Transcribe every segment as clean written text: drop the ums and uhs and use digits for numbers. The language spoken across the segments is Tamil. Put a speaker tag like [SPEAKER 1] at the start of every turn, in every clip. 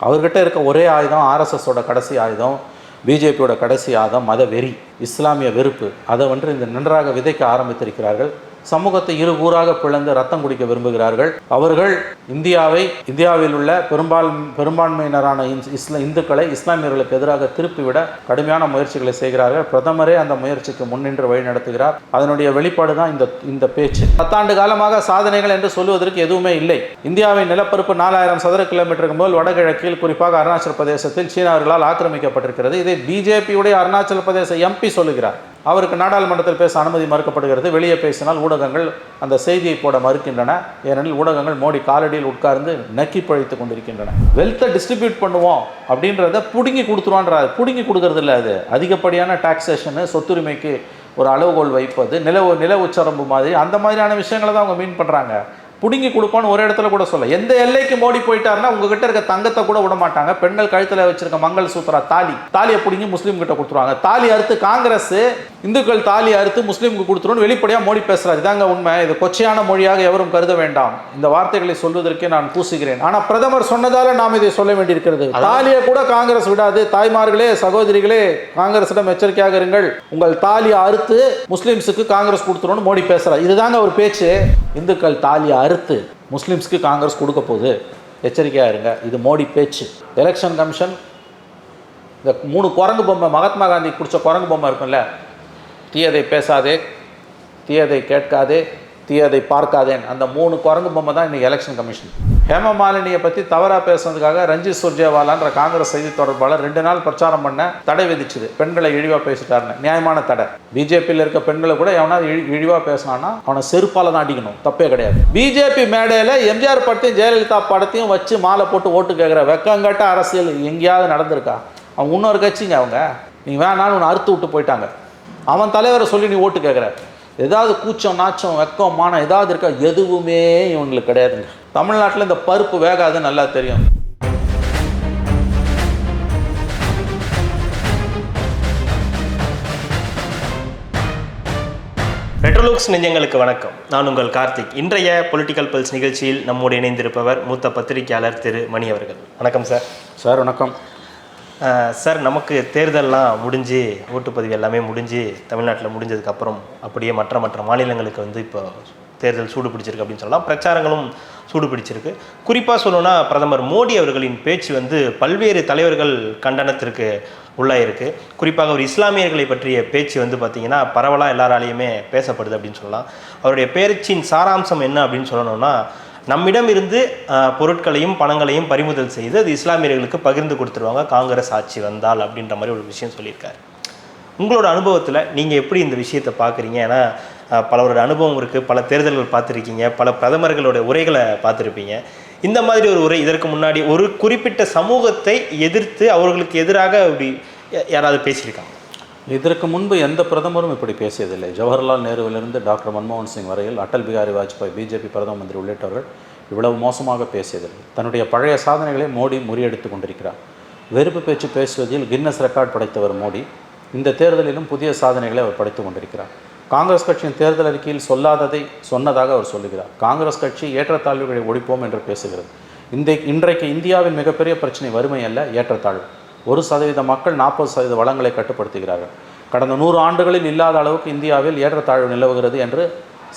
[SPEAKER 1] அவர்கிட்ட இருக்க ஒரே ஆயுதம் ஆர்எஸ்எஸோட கடைசி ஆயுதம், பிஜேபியோட கடைசி ஆயுதம் மத வெறி, இஸ்லாமிய வெறுப்பு. அதை இந்த நன்றாக விதைக்க ஆரம்பித்திருக்கிறார்கள். சமூகத்தை இரு கூறாக பிளந்து ரத்தம் குடிக்க விரும்புகிறார்கள். அவர்கள் இந்தியாவில் உள்ள பெரும்பான்மையினரான இந்துக்களை இஸ்லாமியர்களுக்கு எதிராக திருப்பிவிட கடுமையான முயற்சிகளை செய்கிறார்கள். பிரதமரே அந்த முயற்சிக்கு முன்னின்று வழி நடத்துகிறார். அதனுடைய வெளிப்பாடு தான் இந்த பேச்சு. 10 ஆண்டு காலமாக சாதனைகள் என்று சொல்வதற்கு எதுவுமே இல்லை. இந்தியாவின் நிலப்பரப்பு 4000 சதுர கிலோமீட்டருக்கு மேல் வடகிழக்கில், குறிப்பாக அருணாச்சல பிரதேசத்தில் சீனாவர்களால் ஆக்கிரமிக்கப்பட்டிருக்கிறது. இதை பிஜேபியுடைய அருணாச்சல பிரதேச எம்பி சொல்லுகிறார். அவருக்கு நாடாளுமன்றத்தில் பேச அனுமதி மறுக்கப்படுகிறது. வெளியே பேசினால் ஊடகங்கள் அந்த செய்தியை போட மறுக்கின்றன. ஏனெனில் ஊடகங்கள் மோடி காலடியில் உட்கார்ந்து நக்கி பழித்து கொண்டிருக்கின்றன. வெல்த்தை டிஸ்ட்ரிபியூட் பண்ணுவோம் அப்படின்றத புடுங்கி கொடுத்துருவான்றாரு. புடுங்கி கொடுக்கறது இல்லை. அது அதிகப்படியான டாக்ஸேஷனு, சொத்துரிமைக்கு ஒரு அளவுகோல் வைப்பது, நில உச்சரம்பு மாதிரி அந்த மாதிரியான விஷயங்களை தான் அவங்க மீன் பண்ணுறாங்க. புடுங்கி கொடுப்பான்னு ஒரு இடத்துல கூட சொல்ல. எந்த எல்லைக்கு மோடி போயிட்டாருன்னா உங்ககிட்ட இருக்க தங்கத்தை கூட விட மாட்டாங்க. பெண்கள் கழுத்தில் வச்சிருக்க மங்கள் சூத்திரா தாலியை பிடிங்கி முஸ்லீம் கிட்ட கொடுத்துருவாங்க. தாலி அறுத்து காங்கிரஸ் இந்துக்கள் தாலி அறுத்து முஸ்லீமுக்கு கொடுத்துருவோம் வெளிப்படையாக மோடி பேசுறாரு. இதாங்க உண்மை. இது கொச்சையான மொழியாக எவரும் கருத வேண்டாம். இந்த வார்த்தைகளை சொல்வதற்கே நான் கூசுகிறேன். ஆனால் பிரதமர் சொன்னதால நாம் இதை சொல்ல வேண்டியிருக்கிறது. தாலியை கூட காங்கிரஸ் விடாது. தாய்மார்களே, சகோதரிகளே, காங்கிரஸிடம் எச்சரிக்கையாக இருங்கள். உங்கள் தாலியை அறுத்து முஸ்லீம்ஸுக்கு காங்கிரஸ் கொடுத்துருவோம்னு மோடி பேசுறாரு. இதுதாங்க ஒரு பேச்சு. இந்துக்கள் தாலியை அறுத்து முஸ்லீம்ஸ்க்கு காங்கிரஸ் கொடுக்க போகுது, எச்சரிக்கையாக இருங்க. இது மோடி பேச்சு. எலெக்ஷன் கமிஷன் இந்த 3 குரங்கு பொம்மை, மகாத்மா காந்தி பிடிச்ச குரங்கு பொம்மை இருக்கும்ல, தீயதை பேசாதே, தீயதை கேட்காதே, தீயதை பார்க்காதேன், அந்த 3 குரங்கு பொம்மை தான் இன்னைக்கு எலெக்ஷன் கமிஷன். ஹேமமாலினியை பற்றி தவறாக பேசுனதுக்காக ரஞ்சித் சுர்ஜேவாலான்ற காங்கிரஸ் செய்தி தொடர்பாளர் 2 நாள் பிரச்சாரம் பண்ண தடை விதிச்சுது. பெண்களை இழிவாக பேசிட்டாருன்னு. நியாயமான தடை. பிஜேபியில் இருக்க பெண்களை கூட எவனாவது இழிவாக பேசினான்னா அவனை செருப்பால தான் அடிக்கணும். தப்பே கிடையாது. பிஜேபி மேடையில் எம்ஜிஆர் படத்தையும் ஜெயலலிதா படத்தையும் வச்சு மாலை போட்டு ஓட்டு கேட்குற வெக்கங்கட்ட அரசியல் எங்கேயாவது நடந்திருக்கா? அவங்க இன்னொரு கட்சிங்க. அவங்க நீ வேணான்னு உன்னை அறுத்து விட்டு போயிட்டாங்க. அவன் தலைவரை சொல்லி நீ ஓட்டு கேட்குற. ஏதாவது கூச்சம், நாச்சம், வெக்கம், மானம் ஏதாவது இருக்கா? எதுவுமே இவங்களுக்கு கிடையாதுங்க. தமிழ்நாட்டில் இந்த பருப்பு வேகாது நல்லா தெரியும்.
[SPEAKER 2] ரெட்ரோலுக்ஸ் நெஞ்சங்களுக்கு வணக்கம். நான் உங்கள் கார்த்திக். இன்றைய பொலிட்டிக்கல் பல்ஸ் நிகழ்ச்சியில் நம்மோடு இணைந்திருப்பவர் மூத்த பத்திரிகையாளர் திரு மணி அவர்கள். வணக்கம் சார்.
[SPEAKER 1] சார் வணக்கம்.
[SPEAKER 2] சார், நமக்கு தேர்தல்லாம் முடிஞ்சு, ஓட்டுப்பதிவு எல்லாமே முடிஞ்சு தமிழ்நாட்டில் முடிஞ்சதுக்கப்புறம் அப்படியே மற்ற மாநிலங்களுக்கு இப்போ தேர்தல் சூடு பிடிச்சிருக்கு அப்படின்னு சொல்லலாம். பிரச்சாரங்களும் சூடு பிடிச்சிருக்கு. குறிப்பாக சொல்லணும்னா பிரதமர் மோடி அவர்களின் பேச்சு பல்வேறு தலைவர்கள் கண்டனத்திற்கு உள்ளாயிருக்கு. குறிப்பாக ஒரு இஸ்லாமியர்களை பற்றிய பேச்சு பார்த்திங்கன்னா பரவலாக எல்லாராலையுமே பேசப்படுது அப்படின்னு சொல்லலாம். அவருடைய பேச்சின் சாராம்சம் என்ன அப்படின்னு சொல்லணும்னா, நம்மிடம் இருந்து பொருட்களையும் பணங்களையும் பறிமுதல் செய்து அது இஸ்லாமியர்களுக்கு பகிர்ந்து கொடுத்துருவாங்க காங்கிரஸ் ஆட்சி வந்தால் அப்படின்ற மாதிரி ஒரு விஷயம் சொல்லியிருக்காரு. உங்களோட அனுபவத்தில் நீங்கள் எப்படி இந்த விஷயத்தை பார்க்குறீங்க? ஏன்னா பலரோட அனுபவம் இருக்குது, பல தேர்தல்கள் பார்த்துருக்கீங்க, பல பிரதமர்களோட உரைகளை பார்த்துருப்பீங்க. இந்த மாதிரி ஒரு உரை இதற்கு முன்னாடி ஒரு குறிப்பிட்ட சமூகத்தை எதிர்த்து அவர்களுக்கு எதிராக அப்படி யாராவது பேசியிருக்காங்க?
[SPEAKER 1] இதற்கு முன்பு எந்த பிரதமரும் இப்படி பேசியதில்லை. ஜவஹர்லால் நேருவிலிருந்து டாக்டர் மன்மோகன் சிங் வரையில், அடல் பிகாரி வாஜ்பாய், பிஜேபி பிரதம மந்திரி உள்ளிட்டவர்கள் இவ்வளவு மோசமாக பேசியதில்லை. தன்னுடைய பழைய சாதனைகளை மோடி முறியடித்து கொண்டிருக்கிறார். வெறுப்பு பேச்சு பேசுவதில் கின்னஸ் ரெக்கார்ட் படைத்தவர் மோடி. இந்த தேர்தலிலும் புதிய சாதனைகளை அவர் படைத்து கொண்டிருக்கிறார். காங்கிரஸ் கட்சியின் தேர்தல் அறிக்கையில் சொல்லாததை சொன்னதாக அவர் சொல்லுகிறார். காங்கிரஸ் கட்சி ஏற்றத்தாழ்வுகளை ஒழிப்போம் என்று பேசுகிறது. இன்றைக்கு இந்தியாவின் மிகப்பெரிய பிரச்சனை வறுமை அல்ல, ஏற்றத்தாழ்வு. 1% மக்கள் 40% வளங்களை கட்டுப்படுத்துகிறார்கள். கடந்த 100 ஆண்டுகளில் இல்லாத அளவுக்கு இந்தியாவில் ஏற்றத்தாழ்வு நிலவுகிறது என்று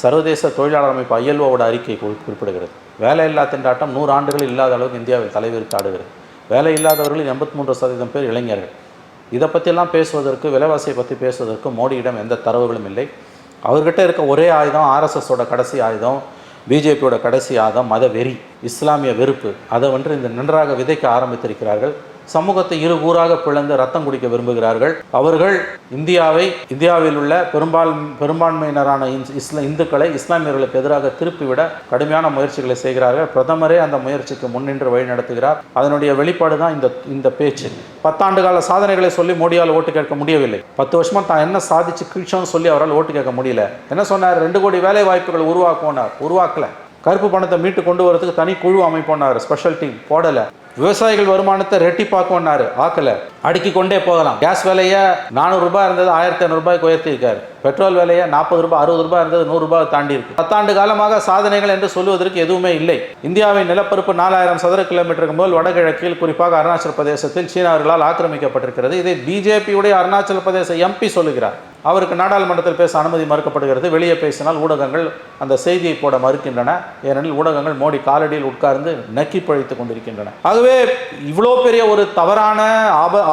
[SPEAKER 1] சர்வதேச தொழிலாளர் அமைப்பு ILOவோட அறிக்கை குறிப்பிடுகிறது. வேலையில்லா திண்டாட்டம் 100 ஆண்டுகளில் இல்லாத அளவுக்கு இந்தியாவில் தலைவிரித்து ஆடுகிறது. வேலை இல்லாதவர்களில் 83% பேர் இளைஞர்கள். இதை பற்றியெல்லாம் பேசுவதற்கு, விலைவாசியை பற்றி பேசுவதற்கு மோடியிடம் எந்த தரவுகளும் இல்லை. அவர்கிட்ட இருக்க ஒரே ஆயுதம் ஆர்எஸ்எஸோட கடைசி ஆயுதம், பிஜேபியோட கடைசி ஆயுதம் மத வெறி, இஸ்லாமிய வெறுப்பு. அதை இந்த நன்றாக விதைக்க ஆரம்பித்திருக்கிறார்கள். சமூகத்தை இரு கூறாக பிளந்து ரத்தம் குடிக்க விரும்புகிறார்கள். அவர்கள் இந்தியாவில் உள்ள பெரும்பான்மையினரான இந்துக்களை இஸ்லாமியர்களுக்கு எதிராக திருப்பிவிட கடுமையான முயற்சிகளை செய்கிறார்கள். பிரதமரே அந்த முயற்சிக்கு முன்னின்று வழி நடத்துகிறார். அதனுடைய வெளிப்பாடு தான் இந்த பேச்சு. 10 ஆண்டு கால சாதனைகளை சொல்லி மோடியால் ஓட்டு கேட்க முடியவில்லை. 10 வருஷமா தான் என்ன சாதிச்சு கீழ்ச்சோன்னு சொல்லி அவரால் ஓட்டு கேட்க முடியல. என்ன சொன்னார்? 2 கோடி வேலை வாய்ப்புகள் உருவாக்குனார். உருவாக்கல. கருப்பு பணத்தை மீட்டு கொண்டு வரதுக்கு தனி குழு அமைப்போன்னாரு, ஸ்பெஷல் டீம் போடலை. விவசாயிகள் வருமானத்தை ரெட்டிப்பாக்கும்னாரு, ஆக்கலை. அடுக்கி கொண்டே போகலாம். கேஸ் விலையை 400 ரூபாய் இருந்தது 1500 ரூபாய்க்கு உயர்த்தியிருக்காரு. பெட்ரோல் விலையை 40 ரூபாய் 60 ரூபாய் இருந்தது 100 ரூபாய் தாண்டி இருக்கு. 10 ஆண்டு காலமாக சாதனைகள் என்று சொல்லுவதற்கு எதுவுமே இல்லை. இந்தியாவின் நிலப்பரப்பு 4000 சதுர கிலோமீட்டருக்கு மேல் வடகிழக்கில் குறிப்பாக அருணாச்சல பிரதேசத்தில் சீனவர்களால் ஆக்கிரமிக்கப்பட்டிருக்கிறது. இதை பிஜேபியுடைய அருணாச்சல பிரதேச எம்பி சொல்லுகிறார். அவருக்கு நாடாளுமன்றத்தில் பேச அனுமதி மறுக்கப்படுகிறது. வெளியே பேசினால் ஊடகங்கள் அந்த செய்தியை போட மறுக்கின்றன. ஏனெனில் ஊடகங்கள் மோடி காலடியில் உட்கார்ந்து நக்கி பழித்துக் கொண்டிருக்கின்றன. ஆகவே இவ்வளோ பெரிய ஒரு தவறான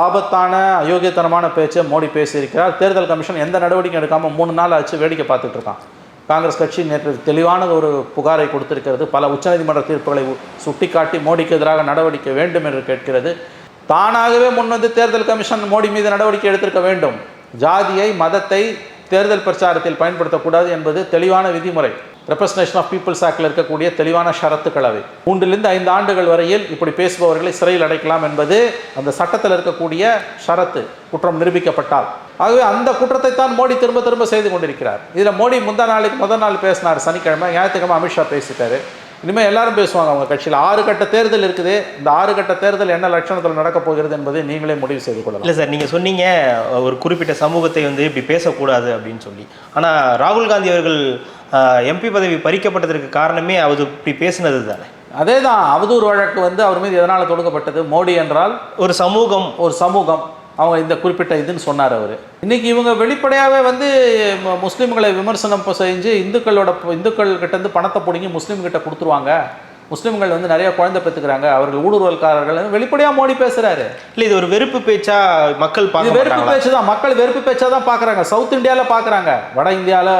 [SPEAKER 1] ஆபத்தான அயோக்கியத்தனமான பேச்சை மோடி பேசியிருக்கிறார். தேர்தல் கமிஷன் எந்த நடவடிக்கை எடுக்காமல் 3 நாள் ஆச்சு வேடிக்கை பார்த்துட்டு இருக்கான். காங்கிரஸ் கட்சி நேற்று தெளிவான ஒரு புகாரை கொடுத்திருக்கிறது. பல உச்சநீதிமன்ற தீர்ப்புகளை சுட்டிக்காட்டி மோடிக்கு எதிராக நடவடிக்கை வேண்டும் என்று கேட்கிறது. தானாகவே முன்வந்து தேர்தல் கமிஷன் மோடி மீது நடவடிக்கை எடுத்திருக்க வேண்டும். ஜாதியை மதத்தை தேர்தல் பிரச்சாரத்தில் பயன்படுத்தக்கூடாது என்பது தெளிவான விதிமுறை. ரெப்ரசன்டேஷன் ஆஃப் பீப்புள்ஸ் ஆக்டில் இருக்கக்கூடிய தெளிவான ஷரத்துக்கள் அவை. 3 5 ஆண்டுகள் வரையில் இப்படி பேசுபவர்களை சிறையில் அடைக்கலாம் என்பது அந்த சட்டத்தில் இருக்கக்கூடிய ஷரத்து, குற்றம் நிரூபிக்கப்பட்டால். ஆகவே அந்த குற்றத்தை தான் மோடி திரும்ப திரும்ப செய்து கொண்டிருக்கிறார். இதில் மோடி முதல் நாள் பேசினார், சனிக்கிழமை. ஞாயிற்றுக்கிழமை அமித்ஷா பேசிட்டாரு. இனிமேல் எல்லாரும் பேசுவாங்க. அவங்க கட்சியில் 6 கட்ட தேர்தல் இருக்குது. இந்த 6 கட்ட தேர்தல் என்ன லட்சணத்தில் நடக்கப் போகிறது என்பதை நீங்களே முடிவு செய்து கொள்ளலாம்.
[SPEAKER 2] இல்லை சார், நீங்கள் சொன்னீங்க ஒரு குறிப்பிட்ட சமூகத்தை இப்படி பேசக்கூடாது அப்படின்னு சொல்லி. ஆனால் ராகுல் காந்தி அவர்கள் எம்பி பதவி பறிக்கப்பட்டதற்கு காரணமே அவர் இப்படி பேசினது தானே.
[SPEAKER 1] அதே தான் அவதூறு வழக்கு அவர் மீது எதனால் தொடுக்கப்பட்டது? மோடி என்றால் ஒரு சமூகம் அவங்க இந்த குறிப்பிட்ட இதுன்னு சொன்னார் அவர். இன்னைக்கு இவங்க வெளிப்படையாகவே முஸ்லீம்களை விமர்சனம் செஞ்சு இந்துக்கள் கிட்டேருந்து பணத்தை பிடிங்கி முஸ்லீம் கிட்ட கொடுத்துருவாங்க. முஸ்லீம்கள் நிறைய குழந்தை பெற்றுக்கிறாங்க, அவர்கள் ஊடுருவல்காரர்கள் வெளிப்படையாக மோடி பேசுகிறாரு.
[SPEAKER 2] இல்லை, இது ஒரு வெறுப்பு பேச்சா மக்கள்
[SPEAKER 1] வெறுப்பு பேச்சு தான். மக்கள் வெறுப்பு பேச்சா தான் பார்க்குறாங்க. சவுத் இந்தியாவில் பார்க்குறாங்க. வட இந்தியாவில்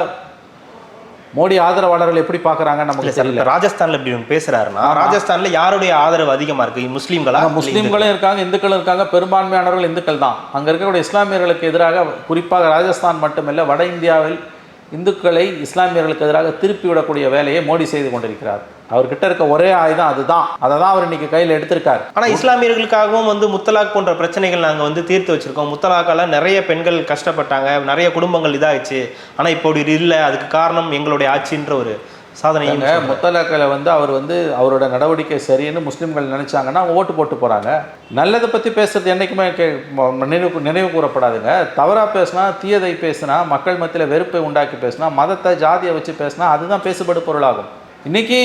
[SPEAKER 1] மோடி ஆதரவாளர்கள் எப்படி பார்க்குறாங்க நமக்கு தெரியல.
[SPEAKER 2] ராஜஸ்தானில் இப்படி பேசுகிறாருன்னா, ராஜஸ்தானில் யாருடைய ஆதரவு அதிகமாக இருக்குது?
[SPEAKER 1] முஸ்லீம்களும் இருக்காங்க, இந்துக்களும் இருக்காங்க. பெரும்பான்மையானவர்கள் இந்துக்கள் தான். அங்கே இருக்கக்கூடிய இஸ்லாமியர்களுக்கு எதிராக, குறிப்பாக ராஜஸ்தான் மட்டுமில்லை வட இந்தியாவில் இந்துக்களை இஸ்லாமியர்களுக்கு எதிராக திருப்பி விடக்கூடிய வேலையை மோடி செய்து கொண்டிருக்கிறார். அவர்கிட்ட இருக்க ஒரே ஆயுதம் அதுதான். அதை தான் அவர் இன்னைக்கு கையில் எடுத்திருக்காரு.
[SPEAKER 2] ஆனால் இஸ்லாமியர்களுக்காகவும் முத்தலாக் போன்ற பிரச்சனைகள் நாங்கள் தீர்த்து வச்சிருக்கோம். முத்தலாக்கால நிறைய பெண்கள் கஷ்டப்பட்டாங்க, நிறைய குடும்பங்கள் இதாகிடுச்சு. ஆனால் இப்போ இல்லை, அதுக்கு காரணம் எங்களுடைய ஆட்சின்ற ஒரு சாதனைங்க.
[SPEAKER 1] முத்தலாக்கில் அவர் அவரோட நடவடிக்கை சரின்னு முஸ்லீம்கள் நினைச்சாங்கன்னா ஓட்டு போட்டு போகிறாங்க. நல்லதை பற்றி பேசுறது என்றைக்குமே நினைவு கூறப்படாதுங்க. தவறாக பேசினா, தீயதை பேசினா, மக்கள் மத்தியில் வெறுப்பை உண்டாக்கி பேசினா, மதத்தை ஜாதியை வச்சு பேசினா அதுதான் பேசுபடு பொருளாகும். இன்றைக்கி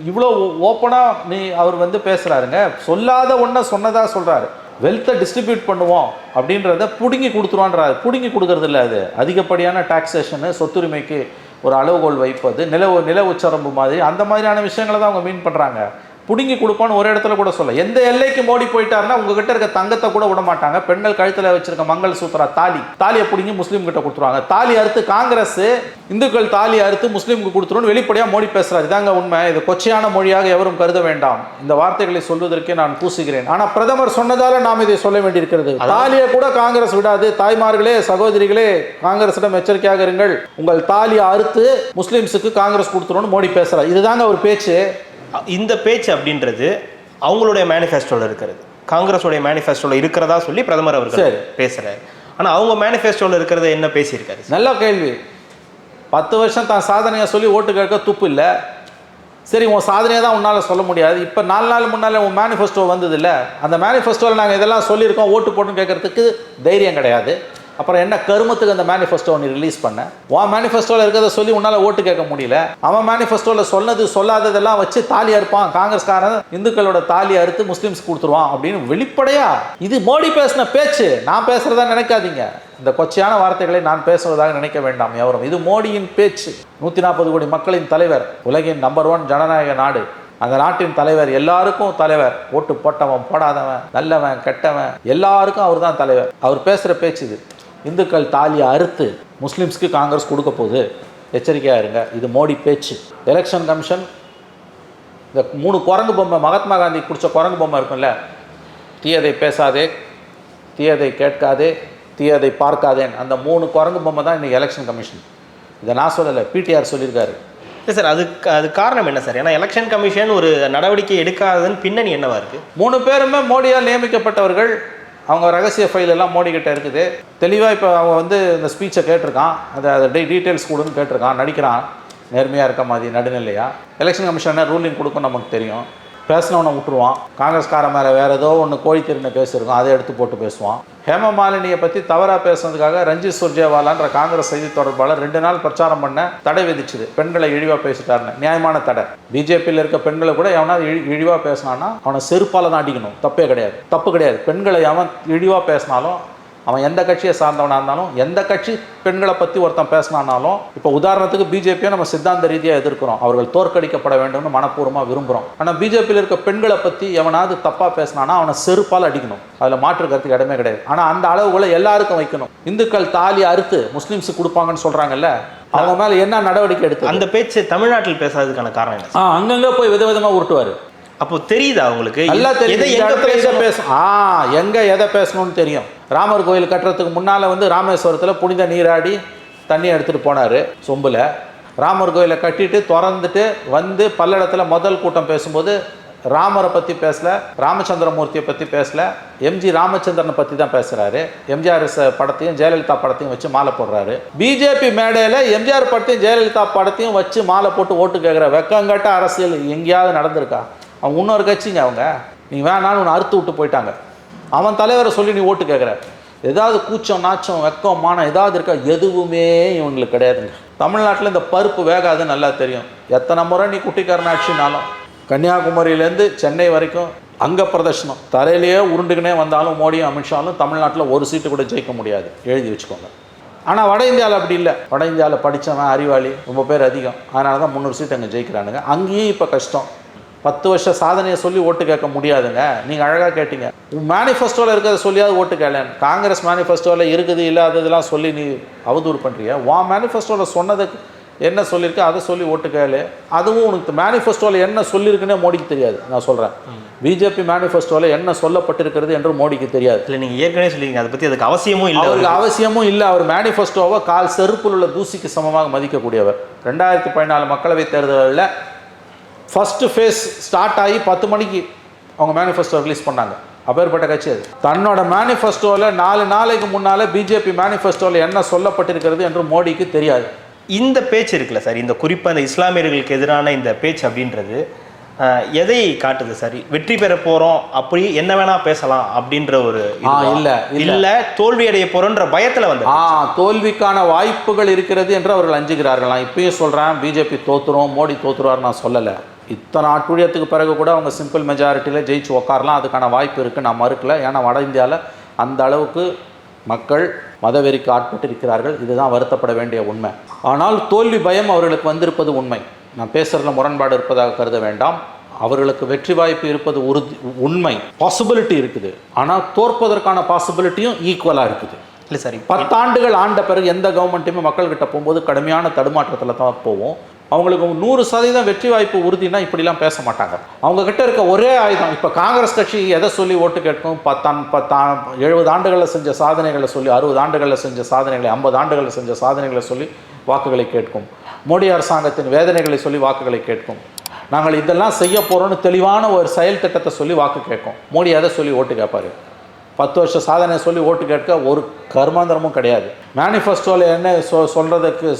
[SPEAKER 1] இவ்வளோ ஓப்பனாக அவர் பேசுகிறாருங்க. சொல்லாத ஒன்றை சொன்னதாக சொல்கிறாரு. வெல்த்தை டிஸ்ட்ரிபியூட் பண்ணுவோம் அப்படின்றத பிடுங்கி கொடுத்துருவான்றாரு. பிடுங்கி கொடுக்கறது இல்லை, அது அதிகப்படியான டாக்ஸேஷனு, சொத்துரிமைக்கு ஒரு அளவுகோல் வைப்பது, நில உச்சரம்பு மாதிரி அந்த மாதிரியான விஷயங்களை தான் அவங்க மீன் பண்ணுறாங்க. பிடுங்கி கொடுப்பான்னு ஒரு இடத்துல கூட சொல்ல. எந்த எல்லைக்கு மோடி போயிட்டாருன்னா உங்ககிட்ட இருக்க தங்கத்தை கூட விட மாட்டாங்க. பெண்கள் கழுத்தில் வச்சிருக்க மங்கள் சூத்திரா தாலியை பிடுங்கி முஸ்லீம் கிட்ட கொடுத்துருவாங்க. தாலி அறுத்து காங்கிரஸ் இந்துக்கள் தாலி அறுத்து முஸ்லீமுக்கு கொடுத்துருன்னு வெளிப்படையாக மோடி பேசுறாரு. இதாங்க உண்மை. இது கொச்சையான மொழியாக எவரும் கருத வேண்டாம். இந்த வார்த்தைகளை சொல்வதற்கே நான் கூசுகிறேன். ஆனால் பிரதமர் சொன்னதால நாம் இதை சொல்ல வேண்டியிருக்கிறது. தாலியை கூட காங்கிரஸ் விடாது. தாய்மார்களே, சகோதரிகளே, காங்கிரசிடம் எச்சரிக்கையாக இருங்கள். உங்கள் தாலியை அறுத்து முஸ்லீம்ஸுக்கு காங்கிரஸ் கொடுத்துருன்னு மோடி பேசுறாரு. இதுதாங்க ஒரு பேச்சு.
[SPEAKER 2] இந்த பேச்சு அப்படின்றது அவங்களுடைய மேனிஃபெஸ்டோவில் இருக்கிறது, காங்கிரஸோடைய மேனிஃபெஸ்டோவில் இருக்கிறதா சொல்லி பிரதமர் அவர்கள் பேசுகிறார். ஆனால் அவங்க மேனிஃபெஸ்டோவில் இருக்கிறத என்ன பேசியிருக்காரு?
[SPEAKER 1] நல்ல கேள்வி. 10 வருஷம் தான் சாதனையை சொல்லி ஓட்டு கேட்க துப்பு இல்லை. சரி, உன் சாதனையை தான் உன்னால் சொல்ல முடியாது. இப்போ 4 நாள் முன்னால் உன் மேனிஃபெஸ்டோ வந்தது இல்லை, அந்த மேனிஃபெஸ்டோவில் நாங்கள் இதெல்லாம் சொல்லியிருக்கோம், ஓட்டு போட்டுன்னு கேட்கறதுக்கு தைரியம் கிடையாது. அப்புறம் என்ன கருமத்துக்கு அந்த மேனிஃபெஸ்டோ நீ ரிலீஸ் பண்ண? உன் மேனிஃபெஸ்டோவில் இருக்கிறத சொல்லி உன்னால் ஓட்டு கேட்க முடியல. அவன் மேனிஃபெஸ்டோவில் சொன்னது சொல்லாததெல்லாம் வச்சு தாலி அறுப்பான். காங்கிரஸ்காரன் இந்துக்களோட தாலி அறுத்து முஸ்லீம்ஸ் கொடுத்துருவான் அப்படின்னு வெளிப்படையா. இது மோடி பேசின பேச்சு. நான் பேசுறதா நினைக்காதீங்க. இந்த கொச்சையான வார்த்தைகளை நான் பேசுவதாக நினைக்க வேண்டாம் எவரும். இது மோடியின் பேச்சு. 140 கோடி மக்களின் தலைவர், உலகின் நம்பர் 1 ஜனநாயக நாடு, அந்த நாட்டின் தலைவர், எல்லாருக்கும் தலைவர். ஓட்டு போட்டவன் போடாதவன், நல்லவன் கெட்டவன், எல்லாருக்கும் அவர் தான் தலைவர். அவர் பேசுகிற பேச்சு இது. இந்துக்கள் தாலியை அறுத்து முஸ்லீம்ஸ்க்கு காங்கிரஸ் கொடுக்க போகுது, எச்சரிக்கையாக இருங்க. இது மோடி பேச்சு. எலெக்ஷன் கமிஷன் இந்த 3 குரங்கு பொம்மை, மகாத்மா காந்தி பிடிச்ச குரங்கு பொம்மை இருக்கும்ல, தீயதை பேசாதே, தீயதை கேட்காதே, தீயதை பார்க்காதேன்னு, அந்த 3 குரங்கு பொம்மை தான் இன்றைக்கி எலெக்ஷன் கமிஷன். இதை நான் சொல்லலை, பிடிஆர் சொல்லியிருக்காரு.
[SPEAKER 2] இல்லை சார், அது காரணம் என்ன சார்? ஏன்னா எலெக்ஷன் கமிஷன் ஒரு நடவடிக்கை எடுக்காததுன்னு பின்னணி என்னவா இருக்குது?
[SPEAKER 1] 3 பேருமே மோடியால் நியமிக்கப்பட்டவர்கள். அவங்க ரகசிய ஃபைல் எல்லாம் மோடி கிட்ட இருக்குது. தெளிவாக இப்போ அவங்க இந்த ஸ்பீச்சை கேட்டிருக்கான், அதை டீட்டெயில்ஸ் கொடுன்னு கேட்டிருக்கான். நேர்மையாக இருக்க மாதிரி நடுநிலையா? எலெக்ஷன் கமிஷன் ரூலிங் கொடுக்கும் நமக்கு தெரியும். பேசினவனை விட்டுருவான். காங்கிரஸ்கார மேலே வேறு ஏதோ ஒன்று கோழி திருந்த கேஸ் இருக்கும், அதை எடுத்து போட்டு பேசுவான். ஹேமமாலினியை பற்றி தவறாக பேசுனதுக்காக ரஞ்சித் சுர்ஜேவாலான்ற காங்கிரஸ் செய்தி தொடர்பாளர் 2 நாள் பிரச்சாரம் பண்ண தடை விதிச்சுது. பெண்களை இழிவாக பேசிட்டாருன்னு. நியாயமான தடை. பிஜேபியில் இருக்க பெண்களை கூட எவனாவது இழிவாக பேசினான்னா அவனை செருப்பால் தான் அடிக்கணும். தப்பே கிடையாது, தப்பு கிடையாது. பெண்களை அவன் இழிவாக பேசினாலும், அவன் எந்த கட்சியை சார்ந்தவனாக இருந்தாலும், எந்த கட்சி பெண்களை பற்றி ஒருத்தன் பேசினாலும், இப்போ உதாரணத்துக்கு பிஜேபியை நம்ம சித்தாந்த ரீதியாக எதிர்க்கிறோம். அவர்கள் தோற்கடிக்கப்பட வேண்டும்னு மனப்பூர்வமாக விரும்புகிறோம். ஆனால் பிஜேபியில் இருக்க பெண்களை பற்றி எவனாவது தப்பாக பேசினானா அவனை செருப்பால் அடிக்கணும். அதில் மாற்று கருத்துக்கு இடமே கிடையாது. ஆனால் அந்த அளவுகளை எல்லாருக்கும் வைக்கணும். இந்துக்கள் தாலி அறுத்து முஸ்லீம்ஸுக்கு கொடுப்பாங்கன்னு சொல்கிறாங்கல்ல, அவங்க மேலே என்ன நடவடிக்கை எடுத்து? அந்த
[SPEAKER 2] பேச்சு தமிழ்நாட்டில் பேசாததுக்கான காரணம் என்ன?
[SPEAKER 1] அங்கங்கே போய் விதவிதமாக உருட்டுவார்.
[SPEAKER 2] அப்போ தெரியுதா உங்களுக்கு?
[SPEAKER 1] எல்லாம் தெரியும். எங்க எதை பேசணும்னு தெரியும். ராமர் கோயில் கட்டுறதுக்கு முன்னால் ராமேஸ்வரத்தில் புனித நீராடி தண்ணி எடுத்துகிட்டு போனார் சொம்பில். ராமர் கோயிலை கட்டிட்டு திறந்துட்டு பல்லடத்தில் முதல் கூட்டம் பேசும்போது ராமரை பற்றி பேசல, ராமச்சந்திரமூர்த்தியை பற்றி பேசல, எம்ஜி ராமச்சந்திரனை பற்றி தான் பேசுகிறாரு. எம்ஜிஆர் படத்தையும் ஜெயலலிதா படத்தையும் வச்சு மாலை போடுறாரு. பிஜேபி மேடையில் எம்ஜிஆர் படத்தையும் ஜெயலலிதா படத்தையும் வச்சு மாலை போட்டு ஓட்டு கேட்குற வெக்கங்கட்ட அரசியல் எங்கேயாவது நடந்திருக்கா? அவங்க இன்னொரு கட்சிங்க. அவங்க நீ வேணான்னு ஒன்று அறுத்து விட்டு போயிட்டாங்க. அவன் தலைவரை சொல்லி நீ ஓட்டு கேட்குற. ஏதாவது கூச்சம் நாச்சம் வெக்கம் மானம் ஏதாவது இருக்கா? எதுவுமே இவங்களுக்கு கிடையாதுங்க. தமிழ்நாட்டில் இந்த பருப்பு வேகாதுன்னு நல்லா தெரியும். எத்தனை முறை நீ குட்டிக்காரன் ஆட்சினாலும் கன்னியாகுமரியிலேருந்து சென்னை வரைக்கும் அங்க பிரதர்ஷனம் தரையிலேயே உருண்டுக்கினே வந்தாலும் மோடியும் அமித்ஷாவும் தமிழ்நாட்டில் ஒரு சீட்டு கூட ஜெயிக்க முடியாது. எழுதி வச்சுக்கோங்க. ஆனால் வட இந்தியாவில் அப்படி இல்லை. வட இந்தியாவில் படித்தவன் அறிவாளி ரொம்ப பேர் அதிகம். அதனால தான் 300 சீட் அங்கே ஜெயிக்கிறானுங்க. அங்கேயும் இப்போ கஷ்டம். 10 வருஷ சாதனையை சொல்லி ஓட்டு கேட்க முடியாதுங்க. நீங்கள் அழகாக கேட்டீங்க. மேனிஃபெஸ்டோவில் இருக்கிறத சொல்லியாவது ஓட்டு கேளேன். காங்கிரஸ் மேனிஃபெஸ்டோவில் இருக்குது இல்லாததெல்லாம் சொல்லி நீ அவதூறு பண்ணுறிய. உன் மேனிஃபெஸ்டோவில் சொன்னதுக்கு என்ன சொல்லியிருக்கு அதை சொல்லி ஓட்டு கேளு. அதுவும் உனக்கு மேனிஃபெஸ்டோவில் என்ன சொல்லியிருக்குன்னே மோடிக்கு தெரியாது. நான் சொல்கிறேன், பிஜேபி மேனிஃபெஸ்டோவில் என்ன சொல்லப்பட்டிருக்கிறது என்று மோடிக்கு தெரியாது.
[SPEAKER 2] இல்லை, நீங்கள் ஏற்கனவே சொல்லிங்க அதை பற்றி. அதுக்கு அவசியமும் இல்லை.
[SPEAKER 1] அவருக்கு அவசியமும் இல்லை. அவர் மேனிஃபெஸ்டோவை கால் செருப்பில் உள்ள தூசிக்கு சமமாக மதிக்கக்கூடியவர். 2014 மக்களவைத் தேர்தலில் ஃபஸ்ட்டு ஃபேஸ் ஸ்டார்ட் ஆகி 10 மணிக்கு அவங்க மேனிஃபெஸ்டோ ரிலீஸ் பண்ணாங்க. அப்பேற்பட்ட கட்சி அது. தன்னோட மேனிஃபெஸ்டோவில் 4 நாளைக்கு முன்னால் பிஜேபி மேனிஃபெஸ்டோவில் என்ன சொல்லப்பட்டிருக்கிறது என்று மோடிக்கு தெரியாது.
[SPEAKER 2] இந்த பேச்சு இருக்குல்ல சார், இந்த குறிப்பாக இந்த இஸ்லாமியர்களுக்கு எதிரான இந்த பேச்சு அப்படின்றது எதை காட்டுது சார்? வெற்றி பெற போகிறோம், அப்படி என்ன வேணா பேசலாம் அப்படின்ற ஒரு இல்லை தோல்வி அடைய போகிறோன்ற பயத்தில் வந்து
[SPEAKER 1] தோல்விக்கான வாய்ப்புகள் இருக்கிறது என்று அவர்கள் அஞ்சுகிறார்கள். நான் இப்பயும் சொல்கிறேன், பிஜேபி தோற்றுரும், மோடி தோற்றுருவார் நான் சொல்லலை. இத்தனை ஆட்டுழியத்துக்கு பிறகு கூட அவங்க சிம்பிள் மெஜாரிட்டியில் ஜெயிச்சு உட்காரலாம். அதுக்கான வாய்ப்பு இருக்குது, நான் மறுக்கலை. ஏன்னா வட இந்தியாவில் அந்த அளவுக்கு மக்கள் மதவெறிக்கு ஆட்பட்டிருக்கிறார்கள். இதுதான் வருத்தப்பட வேண்டிய உண்மை. ஆனால் தோல்வி பயம் அவர்களுக்கு வந்திருப்பது உண்மை. நான் பேசுகிறதுல முரண்பாடு இருப்பதாக கருத வேண்டாம். அவர்களுக்கு வெற்றி வாய்ப்பு இருப்பது உண்மை, பாசிபிலிட்டி இருக்குது. ஆனால் தோற்பதற்கான பாசிபிலிட்டியும் ஈக்குவலாக இருக்குது.
[SPEAKER 2] இல்லை சரி,
[SPEAKER 1] 10 ஆண்டுகள் ஆண்ட பிறகு எந்த கவர்மெண்ட்டுமே மக்கள்கிட்ட போகும்போது கடுமையான தடுமாற்றத்தில் தான் போவோம். அவங்களுக்கு 100% வெற்றி வாய்ப்பு உறுதினா இப்படிலாம் பேச மாட்டாங்க. அவங்க கிட்ட இருக்க ஒரே ஆயுதம். இப்போ காங்கிரஸ் கட்சி எதை சொல்லி ஓட்டு கேட்கும்? 70 ஆண்டுகளில் செஞ்ச சாதனைகளை சொல்லி, 60 ஆண்டுகளில் செஞ்ச சாதனைகளை, 50 ஆண்டுகளில் செஞ்ச சாதனைகளை சொல்லி வாக்குகளை கேட்கும். மோடி அரசாங்கத்தின் வேதனைகளை சொல்லி வாக்குகளை கேட்கும். நாங்கள் இதெல்லாம் செய்ய போகிறோன்னு தெளிவான ஒரு செயல் திட்டத்தை சொல்லி வாக்கு கேட்கும். மோடி எதை சொல்லி ஓட்டு கேட்பார்? 10 வருஷ சாதனை சொல்லி ஓட்டு கேட்க ஒரு கர்மாந்திரமும் கிடையாது. மேனிஃபெஸ்டோவில் என்ன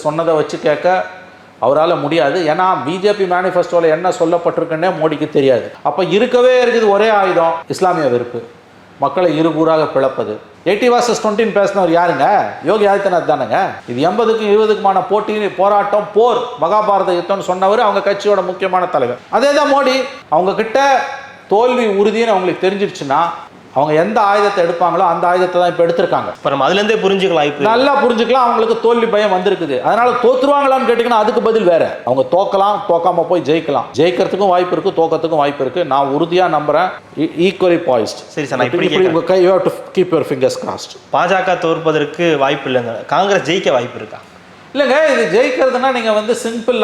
[SPEAKER 1] சொன்னதை வச்சு கேட்க அவரால் முடியாது. ஏன்னா பிஜேபி மேனிஃபெஸ்டோவில் என்ன சொல்லப்பட்டிருக்குன்னே மோடிக்கு தெரியாது. அப்போ இருக்கவே இருக்குது ஒரே ஆயுதம், இஸ்லாமிய வெறுப்பு, மக்களை இருகூறாக பிளப்பது. 80 vs 20 பேசினவர் யாருங்க? யோகி ஆதித்யநாத் தானுங்க. இது 80க்கும் 20க்குமான போட்டி, போராட்டம், போர், மகாபாரத யுத்தம்னு சொன்னவர் அவங்க கட்சியோட முக்கியமான தலைவர். அதே தான் மோடி. அவங்க கிட்ட தோல்வி உறுதின்னு அவங்களுக்கு தெரிஞ்சிருச்சுன்னா அவங்க எந்த ஆயுதத்தை எடுப்பாங்களோ அந்த ஆயுதத்தை தான் இப்போ எடுத்திருக்காங்க.
[SPEAKER 2] இப்போ நம்ம அதுலேருந்தே புரிஞ்சுக்கலாம், இப்போ
[SPEAKER 1] நல்லா புரிஞ்சுக்கலாம். அவங்களுக்கு தோல்வி பயம் வந்திருக்குது. அதனால தோற்றுருவாங்களான்னு கேட்டிங்கன்னா அதுக்கு பதில் வேற. அவங்க தோக்கலாம், தோக்காம போய் ஜெயிக்கலாம். ஜெயிக்கிறதுக்கும் வாய்ப்பு இருக்குது, தோக்கத்துக்கும் வாய்ப்பு இருக்குது. நான் உறுதியாக நம்புகிறேன். ஈக்குவலி பாய்ஸ்ட்.
[SPEAKER 2] சரி சார், நான் இப்படி
[SPEAKER 1] you have to keep your fingers crossed.
[SPEAKER 2] பாஜக தோற்பதற்கு வாய்ப்பு இல்லைங்க, காங்கிரஸ் ஜெயிக்க வாய்ப்பு இருக்கா?
[SPEAKER 1] இல்லைங்க, இது ஜெயிக்கிறதுனா நீங்கள் சிங்கிள்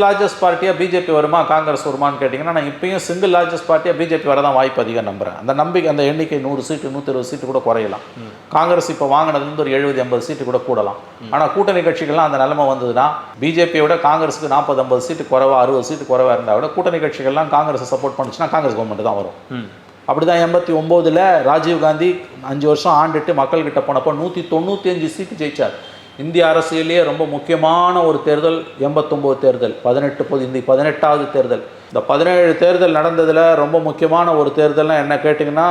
[SPEAKER 1] லார்ஜஸ்ட் பார்ட்டியாக பிஜேபி வருமா காங்கிரஸ் வருமானு கேட்டிங்கன்னா, நான் இப்பயும் சிங்கிள் லார்ஜஸ்ட் பார்ட்டியாக பிஜேபி வரதான் வாய்ப்பு அதிகம் நம்புகிறேன். அந்த நம்பிக்கை, அந்த எண்ணிக்கை 100 சீட்டு 120 சீட்டு கூட குறையலாம். காங்கிரஸ் இப்போ வாங்கினதுலேருந்து ஒரு 70-80 சீட்டு கூட கூடலாம். ஆனால் கூட்டணி கட்சிகள்லாம் அந்த நிலைமை வந்ததுன்னா பிஜேபியை விட காங்கிரஸுக்கு 40-50 சீட்டு குறைவா, 60 சீட்டு குறைவாக இருந்தால் விட கூட்டணி கட்சிகள்லாம் காங்கிரஸை சப்போர்ட் பண்ணுச்சுன்னா காங்கிரஸ் கவர்மெண்ட் தான் வரும். அப்படி தான் 89ல் ராஜீவ்காந்தி 5 வருஷம் ஆண்டுட்டு மக்கள்கிட்ட போனப்போ 195 சீட்டு ஜெயிச்சார். இந்திய அரசியலேயே ரொம்ப முக்கியமான ஒரு தேர்தல் 89 தேர்தல், 18வது தேர்தல். இந்த 17 தேர்தல் நடந்ததில் ரொம்ப முக்கியமான ஒரு தேர்தல்னா என்ன கேட்டிங்கன்னா,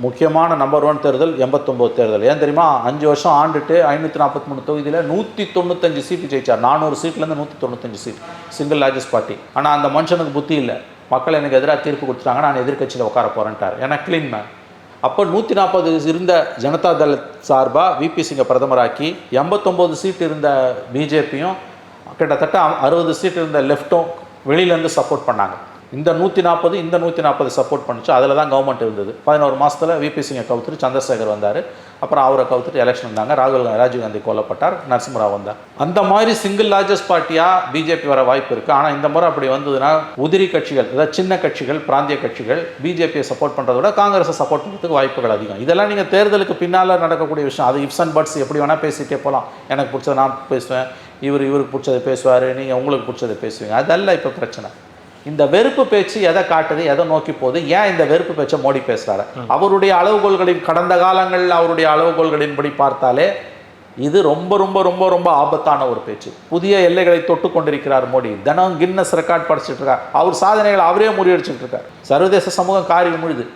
[SPEAKER 1] முக்கியமான நம்பர் 1 தேர்தல் 89 தேர்தல். ஏன் தெரியுமா? 5 வருஷம் ஆண்டுட்டு 543 தொகுதியில் 195 சீட்டு ஜெயிச்சார். 400 சீட்லேருந்து 195 சீட், சிங்கிள் லார்ஜஸ்ட் பார்ட்டி. ஆனால் அந்த மனுஷனுக்கு புத்தி இல்லை. மக்கள் எனக்கு எதிராக தீர்ப்பு கொடுத்துட்டாங்க, நான் எதிர்கட்சியில் உட்கார போகிறேன்ட்டார். ஏன்னா க்ளீன் மேன். அப்போ 140 இருந்த ஜனதா தள் சார்பாக விபி சிங்கை பிரதமராக்கி, 89 சீட் இருந்த பிஜேபியும் கிட்டத்தட்ட 60 சீட் இருந்த லெஃப்ட்டும் வெளியிலேருந்து சப்போர்ட் பண்ணாங்க. இந்த 140 சப்போர்ட் பண்ணிச்சு. அதில் தான் கவர்மெண்ட் இருந்தது. 11 மாதத்தில் விபி சிங்கை கவுத்துட்டு சந்திரசேகர் வந்தார். அப்புறம் அவரை கவுத்துட்டு எலெக்ஷன் வந்தாங்க. ராஜீவ்காந்தி கொல்லப்பட்டார், நரசிம்மராவ் வந்தார். அந்த மாதிரி சிங்கிள் லார்ஜஸ்ட் பார்ட்டியாக பிஜேபி வர வாய்ப்பு இருக்குது. ஆனால் இந்த முறை அப்படி வந்ததுன்னா உதிரி கட்சிகள், அதாவது சின்ன கட்சிகள், பிராந்திய கட்சிகள் பிஜேபியை சப்போர்ட் பண்ணுறத விட காங்கிரஸை சப்போர்ட் பண்ணுறதுக்கு வாய்ப்புகள் அதிகம். இதெல்லாம் நீங்கள் தேர்தலுக்கு பின்னால் நடக்கக்கூடிய விஷயம். அது இப்ஸ் அண்ட் பட்ஸ் எப்படி வேணால் பேசிட்டே போகலாம். எனக்கு பிடிச்சதை நான் பேசுவேன், இவருக்கு பிடிச்சதை பேசுவார், நீங்கள் உங்களுக்கு பிடிச்சதை பேசுவீங்க. அதெல்லாம் இப்போ பிரச்சனை. இந்த வெறுப்பு பேச்சு எதை காட்டுது, எதை நோக்கி போகுது? ஏன் இந்த வெறுப்பு பேச்சை மோடி பேசுகிறாரு? அவருடைய அளவுகோல்களின், கடந்த காலங்களில் அவருடைய அளவுகோல்களின்படி பார்த்தாலே இது ரொம்ப ரொம்ப ரொம்ப ரொம்ப ஆபத்தான ஒரு பேச்சு. புதிய எல்லைகளை தொட்டு கொண்டிருக்கிறார் மோடி. தினம் கின்னஸ் ரெக்கார்ட் படிச்சுட்டு இருக்கார். அவர் சாதனைகளை அவரே முறியடிச்சுட்டு இருக்கார். சர்வதேச சமூகம் காரி முழுது.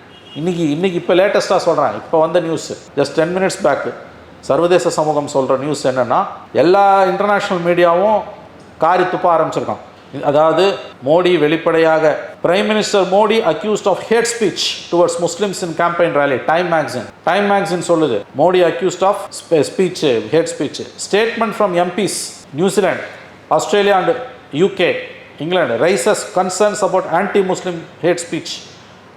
[SPEAKER 1] இன்னைக்கு இப்போ லேட்டஸ்ட்டாக சொல்கிறேன், இப்போ வந்த நியூஸ் ஜஸ்ட் 10 மினிட்ஸ் பேக்கு. சர்வதேச சமூகம் சொல்கிற நியூஸ் என்னென்னா, எல்லா இன்டர்நேஷ்னல் மீடியாவும் காரி துப்ப ஆரம்பிச்சிருக்கான். அதாவது மோடி வெளிப்படையாக, prime minister Modi accused of hate speech towards Muslims in campaign rally. Time magazine சொல்லுது, Modi accused of speech, hate speech. Statement from MPs New Zealand, Australia and UK, England raises concerns about anti Muslim hate speech.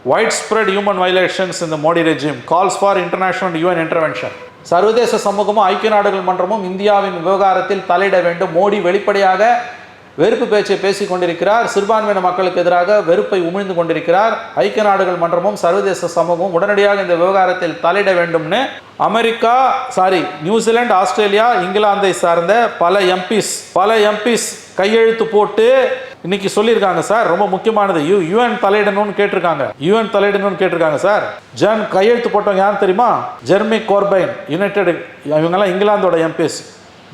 [SPEAKER 1] widespread human violations in the Modi regime, calls for international and UN intervention. சர்வதேச சமூகமும் ஐக்கிய நாடுகள் மன்றமும் இந்தியாவின் விவகாரத்தில் தலையிட வேண்டும். மோடி வெளிப்படையாக வெறுப்பு பேச்சை பேசிக் கொண்டிருக்கிறார். சிறுபான்மையின மக்களுக்கு எதிராக வெறுப்பை உமிழ்ந்து கொண்டிருக்கிறார். ஐக்கிய நாடுகள் மன்றமும் சர்வதேச சமூகமும் உடனடியாக இந்த விவகாரத்தில் தலையிட வேண்டும்னு நியூசிலாந்து, ஆஸ்திரேலியா, இங்கிலாந்தை சார்ந்த பல எம்பிஸ் கையெழுத்து போட்டு இன்னைக்கு சொல்லியிருக்காங்க. சார் ரொம்ப முக்கியமானது, யூஎன் தலையிடணும்னு கேட்டிருக்காங்க சார். கையெழுத்து போட்டவங்க யாரும் தெரியுமா? ஜெர்மி கோர்பைன், யுனைடெட், இவங்கெல்லாம் இங்கிலாந்தோட எம்பிஸ்.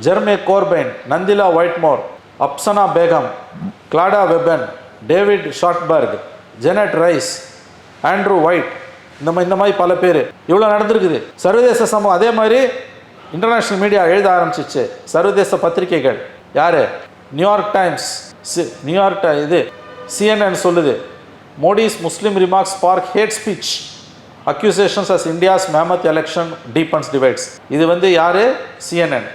[SPEAKER 1] ஜெர்மி கோர்பைன், நந்திலா Whittome, Apsana Begum, Claudia Webbe, David ஷார்ட்பர்க், ஜெனட் ரைஸ், ஆண்ட்ரூ ஒயிட், இந்த மாதிரி பல பேர். இவ்வளோ நடந்திருக்குது. சர்வதேச சமூகம் அதே மாதிரி இன்டர்நேஷ்னல் மீடியா எழுத ஆரம்பிச்சிச்சு. சர்வதேச பத்திரிகைகள் யார்? நியூயார்க் டைம்ஸ், CNN சொல்லுது, Modi's Muslim remarks spark hate speech accusations as India's mammoth election deepens divides. இது யாரு? CNN.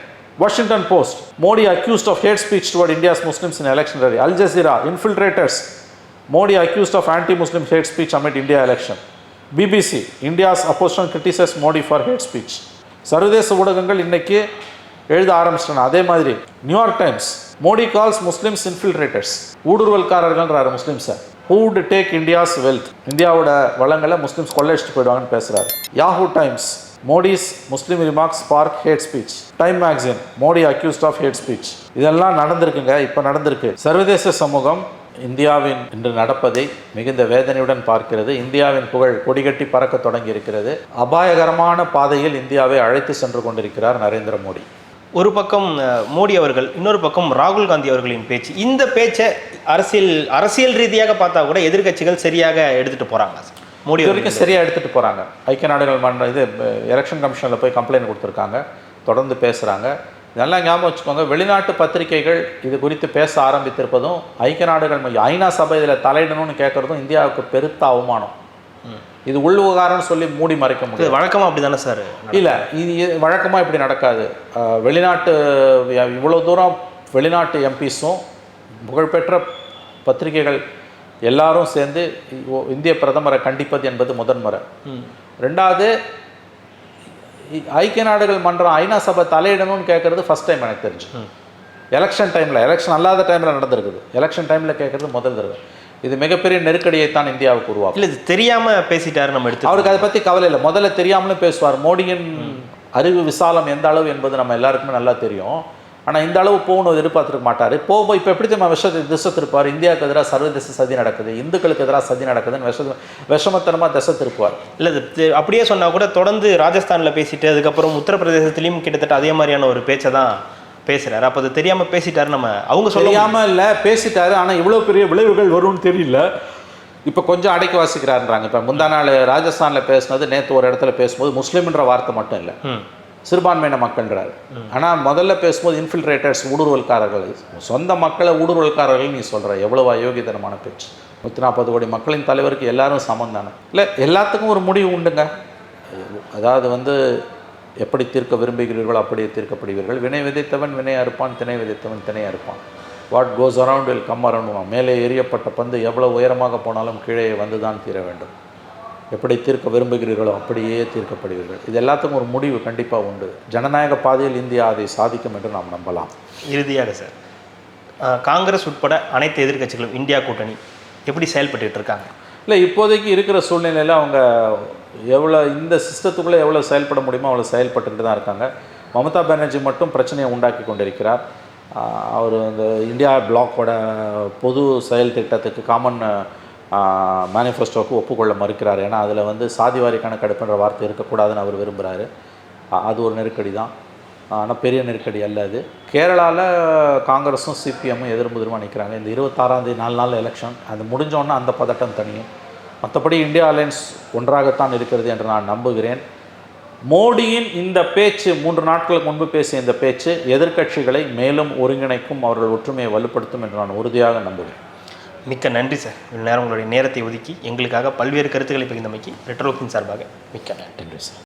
[SPEAKER 1] Washington Post, Modi accused of hate speech toward India's Muslims in election rally. Al Jazeera, infiltrators, Modi accused of anti-Muslim hate speech amid India election. BBC, India's opposition criticizes Modi for hate speech. சர்வதேச ஊடகங்கள் இன்னைக்கு எழுத ஆரம்பிச்சிட்டன. அதே மாதிரி New York Times, Modi calls Muslims infiltrators, ஊடுருவல்காரர்கள்ன்றாரு முஸ்லிம்ஸை. who would take India's wealth, இந்தியாவோட வளங்களை முஸ்லிம்ஸ் கொள்ளையடிச்சிட்டு போயிடுவாங்கன்னு பேசுகிறார். Yahoo Times, Modi's Muslim remarks spark hate speech. Time magazine, Modi accused of hate speech. இதெல்லாம் நடந்திருக்குங்க, இப்போ நடந்திருக்கு. சர்வதேச சமூகம் இந்தியாவின் இன்று நடப்பதை மிகுந்த வேதனையுடன் பார்க்கிறது. இந்தியாவின் புகழ் கொடிகட்டி பறக்க தொடங்கி இருக்கிறது. அபாயகரமான பாதையில் இந்தியாவை அழைத்து சென்று கொண்டிருக்கிறார் நரேந்திர மோடி.
[SPEAKER 2] ஒரு பக்கம் மோடி அவர்கள், இன்னொரு பக்கம் ராகுல் காந்தி அவர்களின் பேச்சு. இந்த பேச்சை அரசியல் ரீதியாக பார்த்தா கூட எதிர்க்கட்சிகள் சரியாக எடுத்துகிட்டு போகிறாங்க. மோடி
[SPEAKER 1] வரைக்கும் சரியாக எடுத்துகிட்டு போகிறாங்க. ஐக்கிய நாடுகள் மன்ற எலெக்ஷன் கமிஷனில் போய் கம்ப்ளைண்ட் கொடுத்துருக்காங்க, தொடர்ந்து பேசுகிறாங்க. இதெல்லாம் ஞாபகம் வச்சுக்கோங்க. வெளிநாட்டு பத்திரிகைகள் இது குறித்து பேச ஆரம்பித்திருப்பதும், ஐக்கிய நாடுகள் ஐநா சபை இதில் தலையிடணும்னு கேட்குறதும் இந்தியாவுக்கு பெருத்த அவமானம். இது உள் விவகாரம்னு சொல்லி மூடி மறைக்க முடியாது.
[SPEAKER 2] வழக்கமாக அப்படி தானே சார்?
[SPEAKER 1] இல்லை, இது வழக்கமாக இப்படி நடக்காது. இவ்வளோ தூரம் வெளிநாட்டு எம்பிஸும் புகழ்பெற்ற பத்திரிகைகள் எல்லாரும் சேர்ந்து இந்திய பிரதமரை கண்டிப்பது என்பது முதன்முறை. ரெண்டாவது, ஐக்கிய நாடுகள் மன்றம் ஐநா சபை தலையிடணும்னு கேட்குறது ஃபஸ்ட் டைம் எனக்கு தெரிஞ்சு. எலெக்ஷன் அல்லாத டைமில் நடந்திருக்குது. எலெக்ஷன் டைமில் கேட்குறது முதல் தடவை. இது மிகப்பெரிய நெருக்கடியை தான் இந்தியாவுக்கு உருவாக்கும்.
[SPEAKER 2] இல்லை, இது தெரியாமல் பேசிட்டாரு நம்ம எடுத்து.
[SPEAKER 1] அவருக்கு அதை பற்றி கவலை இல்லை. முதல்ல தெரியாமலும் பேசுவார். மோடியின் அறிவு விசாலம் எந்த அளவு என்பது நம்ம எல்லாருக்குமே நல்லா தெரியும். ஆனால் இந்த அளவு போகணும் எதிர்பார்த்துருக்க மாட்டார். போகும்போது இப்போ எப்படி நம்ம திசை திருப்பார், இந்தியாவுக்கு எதிராக சர்வதேச சதி நடக்குது, இந்துக்களுக்கு எதிராக சதி நடக்குதுன்னு விஷமத்தனமாக திசை திருப்புவார்.
[SPEAKER 2] இல்லை இது அப்படியே சொன்னால் கூட தொடர்ந்து ராஜஸ்தானில் பேசிட்டு அதுக்கப்புறம் உத்தரப்பிரதேசத்துலேயும் கிட்டத்தட்ட அதே மாதிரியான ஒரு பேச்சை தான் பேசுகிறாரு. அப்போ அது தெரியாமல் பேசிட்டாரு. நம்ம அவங்க
[SPEAKER 1] தெரியாமல் இல்லை பேசிட்டாரு, ஆனால் இவ்வளோ பெரிய விளைவுகள் வரும்னு தெரியல. இப்போ கொஞ்சம் அடைக்கி வாசிக்கிறாருன்றாங்க. இப்போ முந்தா நாள் ராஜஸ்தானில் பேசினது, நேற்று ஒரு இடத்துல பேசும்போது முஸ்லீம்ன்ற வார்த்தை மட்டும் இல்லை, சிறுபான்மையின மக்கள்ன்றார். ஆனால் முதல்ல பேசும்போது இன்ஃபில்ட்ரேட்டர்ஸ், ஊடுருவல்காரர்கள், சொந்த மக்களை ஊடுருவல்காரர்கள் நீ சொல்கிற எவ்வளோ அயோக்கியத்தனமான பேச்சு. 140 கோடி மக்களின் தலைவருக்கு எல்லாரும் சமம் தானே? இல்லை, எல்லாத்துக்கும் ஒரு முடிவு உண்டுங்க. அதாவது எப்படி தீர்க்க விரும்புகிறீர்களோ அப்படியே தீர்க்கப்படுவீர்கள். வினை விதைத்தவன் வினை அறுப்பான், திணை விதைத்தவன் திணை அறுப்பான். What goes around will come around. மேலே எரியப்பட்ட பந்து எவ்வளவு உயரமாக போனாலும் கீழே வந்து தான் தீர வேண்டும். எப்படி தீர்க்க விரும்புகிறீர்களோ அப்படியே தீர்க்கப்படுவீர்கள். இது எல்லாத்துக்கும் ஒரு முடிவு கண்டிப்பாக உண்டு. ஜனநாயக பாதையில் இந்தியா அதை சாதிக்கும் என்று நாம் நம்பலாம்.
[SPEAKER 2] இறுதியாக சார், காங்கிரஸ் உட்பட அனைத்து எதிர்க்கட்சிகளும் இந்தியா கூட்டணி எப்படி செயல்பட்டு இருக்காங்க?
[SPEAKER 1] இல்லை, இப்போதைக்கு இருக்கிற சூழ்நிலையில் அவங்க எவ்வளோ இந்த சிஸ்டத்துக்குள்ளே எவ்வளோ செயல்பட முடியுமோ அவ்வளோ செயல்பட்டுக்கிட்டு தான் இருக்காங்க. மமதா பானர்ஜி மட்டும் பிரச்சனையை உண்டாக்கி கொண்டிருக்கிறார். அவர் இந்த இந்தியா பிளாக்கோட பொது செயல் திட்டத்துக்கு, காமன் மேனிஃபெஸ்டோவுக்கு ஒப்புக்கொள்ள மறுக்கிறார். ஏன்னா அதில் சாதிவாரி கணக்கெடுப்புன்ற வார்த்தை இருக்கக்கூடாதுன்னு அவர் விரும்புகிறாரு. அது ஒரு நெருக்கடி தான், ஆனால் பெரிய நெருக்கடி அல்ல அது. கேரளாவில் காங்கிரஸும் சிபிஎம்மும் எதிர்முதிரமாக நிற்கிறாங்க. இந்த 26ஆம் தேதி 4 நாள் எலெக்ஷன், அது முடிஞ்சோன்னா அந்த பதட்டம் தனியும். மற்றபடி இந்தியா அலையன்ஸ் ஒன்றாகத்தான் இருக்கிறது என்று நான் நம்புகிறேன். மோடியின் இந்த பேச்சு, 3 நாட்களுக்கு முன்பு பேசிய இந்த பேச்சு எதிர்க்கட்சிகளை மேலும் ஒருங்கிணைக்கும், அவர்கள் ஒற்றுமையை வலுப்படுத்தும் என்று நான் உறுதியாக நம்புகிறேன்.
[SPEAKER 2] மிக்க நன்றி சார். இவ்வளவு நேரம் உங்களுடைய நேரத்தை ஒதுக்கி எங்களுக்காக பல்வேறு கருத்துக்களை பகிர்ந்தமைக்கு ரெட்ரோவின் சார்பாக மிக்க நன்றி சார்.